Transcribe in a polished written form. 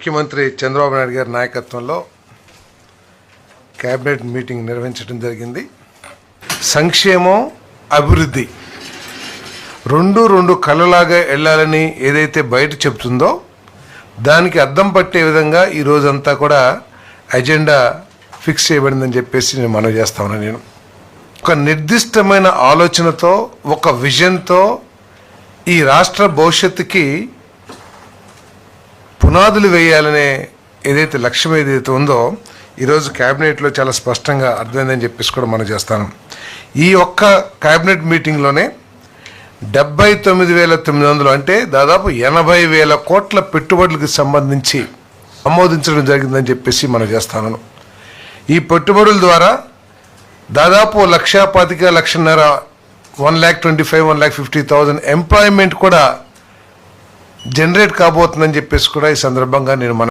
ముఖ్యమంత్రి చంద్రబాబు నాయుడు గారి నాయకత్వంలో క్యాబినెట్ మీటింగ్ నిర్వహించడం జరిగింది. సంక్షేమం, అభివృద్ధి రెండు కళ్ళలాగా వెళ్ళాలని ఏదైతే బయట చెప్తుందో దానికి అద్దం పట్టే విధంగా ఈ రోజంతా కూడా అజెండా ఫిక్స్ చేయబడిందని చెప్పేసి నేను మనవి చేస్తా ఉన్నాను. నేను ఒక నిర్దిష్టమైన ఆలోచనతో, ఒక విజన్తో ఈ రాష్ట్ర భవిష్యత్తుకి పునాదులు వేయాలనే ఏదైతే లక్ష్యం ఏదైతే ఉందో ఈరోజు క్యాబినెట్లో చాలా స్పష్టంగా అర్థమైందని చెప్పేసి కూడా మనం చేస్తాను. ఈ ఒక్క క్యాబినెట్ మీటింగ్లోనే 79,900 అంటే దాదాపు 80,000 కోట్ల పెట్టుబడులకు సంబంధించి ఆమోదించడం జరిగిందని చెప్పేసి మనం చేస్తాను. ఈ పెట్టుబడుల ద్వారా దాదాపు 1,25,000 1,50,000 1,50,000 ఎంప్లాయ్మెంట్ కూడా జనరేట్ కాబోతుందని చెప్పేసి కూడా ఈ సందర్భంగా నేను